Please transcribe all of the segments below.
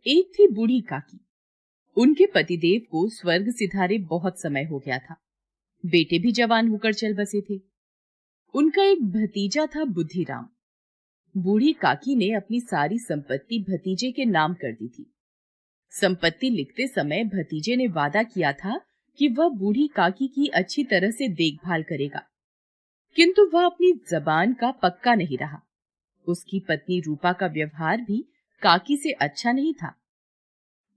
एक थी बूढ़ी काकी। उनके पतिदेव को स्वर्ग सिधारे बहुत समय हो गया था। बेटे भी जवान होकर चल बसे थे। उनका एक भतीजा था बुद्धिराम। बूढ़ी काकी ने अपनी सारी संपत्ति भतीजे के नाम कर दी थी। संपत्ति लिखते समय भतीजे ने वादा किया था कि वह बूढ़ी काकी की अच्छी तरह से देखभाल करेगा, किंतु वह अपनी जबान का पक्का नहीं रहा। उसकी पत्नी रूपा का व्यवहार भी काकी से अच्छा नहीं था।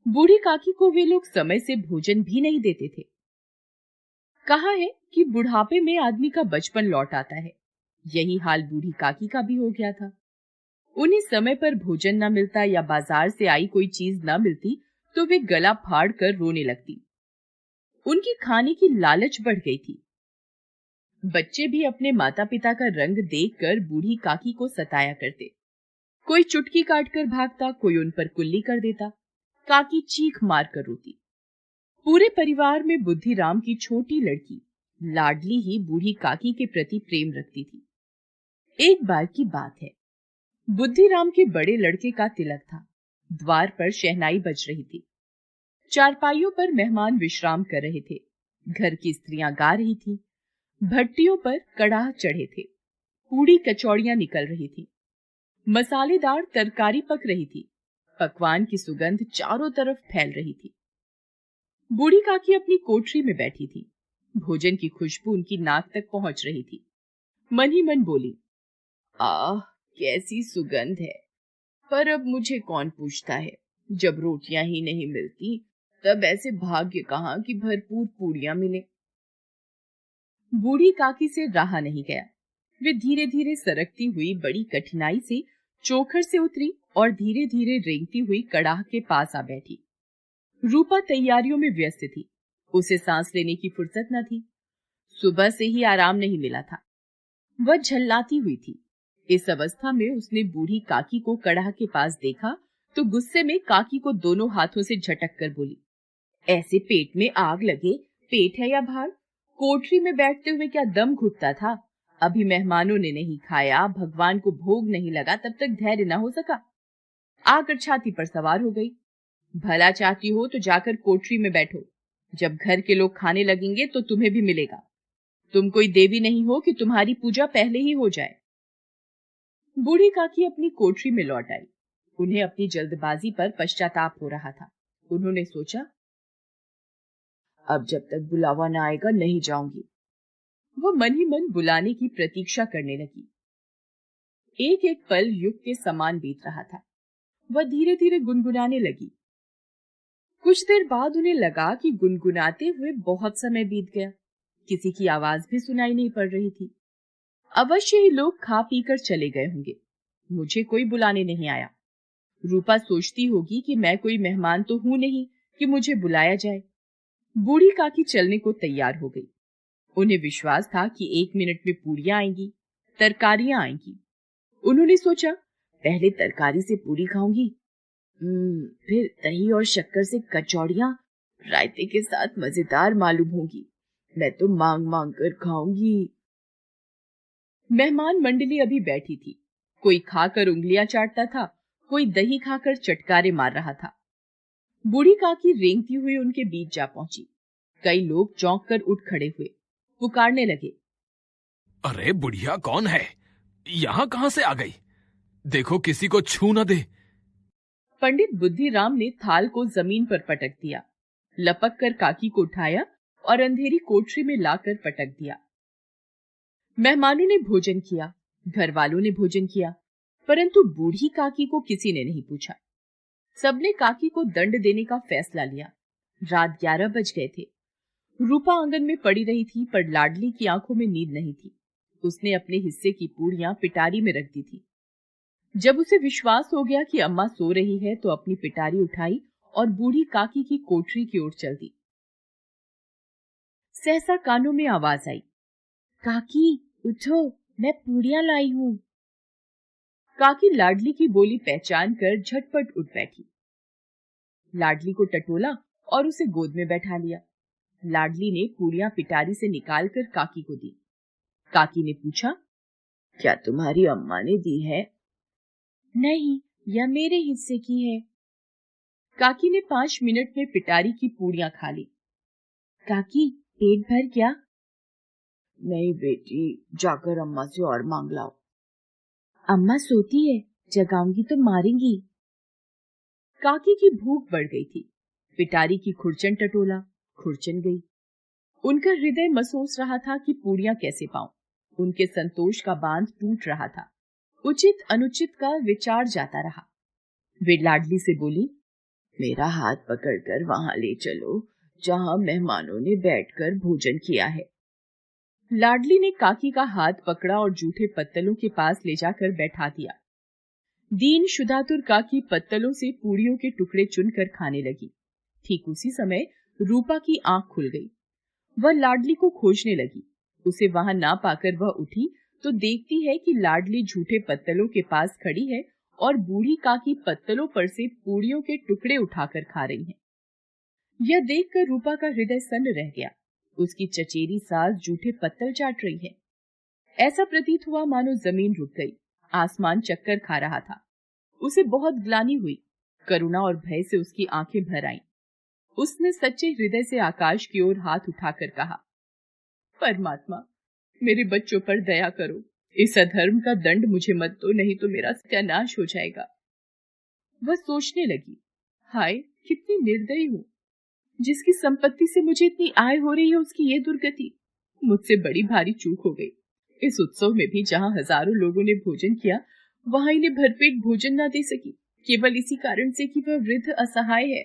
बूढ़ी काकी को वे लोग समय से भोजन भी नहीं देते थे। कहा है कि बुढ़ापे में आदमी का बचपन लौट आता है। यही हाल बूढ़ी काकी का भी हो गया था। उन्हें समय पर भोजन न मिलता या बाजार से आई कोई चीज न मिलती तो वे गला फाड़ कर रोने लगती। उनकी खाने की लालच बढ़ गई थी। बच्चे भी अपने माता पिता का रंग देखकर बूढ़ी काकी को सताया करते। कोई चुटकी काटकर भागता, कोई उन पर कुल्ली कर देता। काकी चीख मार कर रोती। पूरे परिवार में बुद्धिराम की छोटी लड़की लाडली ही बूढ़ी काकी के प्रति प्रेम रखती थी। एक बार की बात है, बुद्धिराम के बड़े लड़के का तिलक था। द्वार पर शहनाई बज रही थी। चारपाइयों पर मेहमान विश्राम कर रहे थे। घर की स्त्रियां गा रही थीं। भट्टियों पर कड़ाह चढ़े थे। पूड़ी कचौड़ियां निकल रही थी। मसालेदार तरकारी पक रही थी। पकवान की सुगंध चारों तरफ फैल रही थी। बूढ़ी काकी अपनी कोठरी में बैठी थी। भोजन की खुशबू उनकी नाक तक पहुंच रही थी। मन ही मन बोली, आह, कैसी सुगंध है। पर अब मुझे कौन पूछता है। जब रोटियां ही नहीं मिलती तब ऐसे भाग्य कहां कि भरपूर पूड़ियां मिले। बूढ़ी काकी से रहा नहीं गया। वे धीरे धीरे सरकती हुई बड़ी कठिनाई से चोखर से उतरी और धीरे धीरे रेंगती हुई कड़ाह के पास आ बैठी। रूपा तैयारियों में व्यस्त थी। उसे सांस लेने की फुर्सत न थी। सुबह से ही आराम नहीं मिला था। वह झल्लाती हुई थी। इस अवस्था में उसने बूढ़ी काकी को कड़ाह के पास देखा तो गुस्से में काकी को दोनों हाथों से झटक कर बोली, ऐसे पेट में आग लगे, पेट है या भार? कोठरी में बैठते हुए क्या दम घुटता था? अभी मेहमानों ने नहीं खाया, भगवान को भोग नहीं लगा, तब तक धैर्य न हो सका। आकर छाती पर सवार हो गई। भला चाहती हो तो जाकर कोठरी में बैठो। जब घर के लोग खाने लगेंगे तो तुम्हें भी मिलेगा। तुम कोई देवी नहीं हो कि तुम्हारी पूजा पहले ही हो जाए। बूढ़ी काकी अपनी कोठरी में लौट आई। उन्हें अपनी जल्दबाजी पर पश्चाताप हो रहा था। उन्होंने सोचा, अब जब तक बुलावा न आएगा नहीं जाऊंगी। वो मन ही मन बुलाने की प्रतीक्षा करने लगी। एक एक पल युग के समान बीत रहा था। वह धीरे धीरे गुनगुनाने लगी। कुछ देर बाद उन्हें लगा कि गुनगुनाते हुए बहुत समय बीत गया। किसी की आवाज भी सुनाई नहीं पड़ रही थी। अवश्य ही लोग खा पी कर चले गए होंगे। मुझे कोई बुलाने नहीं आया। रूपा सोचती होगी कि मैं कोई मेहमान तो हूं नहीं कि मुझे बुलाया जाए। बूढ़ी काकी चलने को तैयार हो गई। उन्हें विश्वास था कि 1 मिनट में पूड़ियां आएंगी, तरकारियां आएंगी। उन्होंने सोचा, पहले तरकारी से पूड़ी खाऊंगी, फिर दही और शक्कर से कचौड़ियां रायते के साथ मजेदार मालूम होगी। मैं तो मांग मांग कर खाऊंगी। मेहमान मंडली अभी बैठी थी। कोई खाकर उंगलियां चाटता था, कोई दही खाकर चटकारे मार रहा था। बूढ़ी काकी रेंगती हुई उनके बीच जा पहुंची। कई लोग चौंक कर उठ खड़े हुए, पुकारने लगे, अरे बुढ़िया कौन है? यहाँ कहां से आ गई? देखो किसी को छू न दे। पंडित बुद्धिराम ने थाल को जमीन पर पटक दिया, लपक कर काकी को उठाया और अंधेरी कोठरी में लाकर पटक दिया। मेहमानों ने भोजन किया, घर वालों ने भोजन किया, परंतु बूढ़ी काकी को किसी ने नहीं पूछा। सबने काकी को दंड देने का फैसला लिया। रात 11 बज गए थे। रूपा आंगन में पड़ी रही थी, पर लाडली की आंखों में नींद नहीं थी। उसने अपने हिस्से की पूड़ियां पिटारी में रख दी थी। जब उसे विश्वास हो गया कि अम्मा सो रही है तो अपनी पिटारी उठाई और बूढ़ी काकी की कोठरी की ओर चल दी। सहसा कानों में आवाज आई, काकी उठो, मैं पूड़ियां लाई हूं। काकी लाडली की बोली पहचान कर झटपट उठ बैठी। लाडली को टटोला और उसे गोद में बैठा लिया। लाडली ने पूड़ियां पिटारी से निकालकर काकी को दी। काकी ने पूछा, क्या तुम्हारी अम्मा ने दी है? नहीं, यह मेरे हिस्से की है। काकी ने 5 मिनट में पिटारी की पूड़ियां खा ली। काकी, पेट भर क्या? नहीं बेटी, जाकर अम्मा से और मांग लाओ। अम्मा सोती है, जगाऊंगी तो मारेंगी। काकी की भूख बढ़ गई थी। पिटारी की खुरचन टटोला, खुरचन गई। उनका हृदय महसूस रहा था कि पूड़ियां कैसे पाऊं। उनके संतोष का बांध टूट रहा था। उचित अनुचित का विचार जाता रहा। वे लाडली से बोली, मेरा हाथ पकड़कर वहां ले चलो जहां मेहमानों ने बैठकर भोजन किया है। लाडली ने काकी का हाथ पकड़ा और जूठे पत्तलों के पास ले जाकर बैठा दिया। दीन शुदातुर काकी पत्तलों से पूड़ियों के टुकड़े चुनकर खाने लगी। ठीक उसी समय रूपा की आंख खुल गई। वह लाडली को खोजने लगी। उसे वहां ना पाकर वह उठी तो देखती है कि लाडली झूठे पत्तलों के पास खड़ी है और बूढ़ी काकी पत्तलों पर से पूड़ियों के टुकड़े उठाकर खा रही है। यह देखकर रूपा का हृदय सन्न रह गया। उसकी चचेरी सास जूठे पत्तल चाट रही है। ऐसा प्रतीत हुआ मानो जमीन रुक गई, आसमान चक्कर खा रहा था। उसे बहुत ग्लानि हुई। करुणा और भय से उसकी आंखें भर आईं। उसने सच्चे हृदय से आकाश की ओर हाथ उठाकर कहा, परमात्मा, मेरे बच्चों पर दया करो। इस अधर्म का दंड मुझे मत दो, नहीं तो मेरा सत्यानाश हो जाएगा। वह सोचने लगी, हाय कितनी निर्दयी हूँ। जिसकी संपत्ति से मुझे इतनी आय हो रही है उसकी ये दुर्गति। मुझसे बड़ी भारी चूक हो गई। इस उत्सव में भी जहाँ हजारों लोगों ने भोजन किया, वहां इन्हें भरपेट भोजन न दे सकी, केवल इसी कारण से कि वह वृद्ध असहाय है।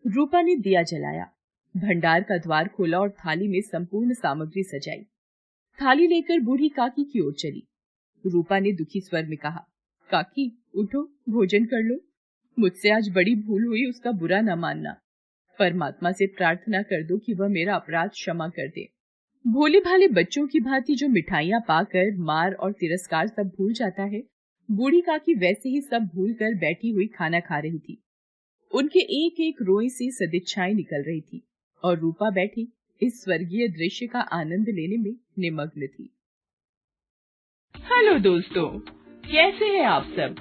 रूपा ने दिया जलाया, भंडार का द्वार खोला और थाली में संपूर्ण सामग्री सजाई। थाली लेकर बूढ़ी काकी की ओर चली। रूपा ने दुखी स्वर में कहा, काकी उठो, भोजन कर लो। मुझसे आज बड़ी भूल हुई, उसका बुरा न मानना। परमात्मा से प्रार्थना कर दो कि वह मेरा अपराध क्षमा कर दे। भोले भाले बच्चों की भांति जो मिठाइयां पाकर मार और तिरस्कार सब भूल जाता है, बूढ़ी काकी वैसे ही सब भूल कर बैठी हुई खाना खा रही थी। उनके एक एक रोए से सदिच्छाएं निकल रही थी और रूपा बैठी इस स्वर्गीय दृश्य का आनंद लेने में निमग्न थी। हेलो दोस्तों, कैसे हैं आप सब?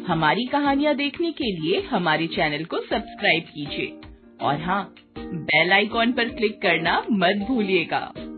हमारी कहानियां देखने के लिए हमारे चैनल को सब्सक्राइब कीजिए और हाँ, बेल आइकॉन पर क्लिक करना मत भूलिएगा।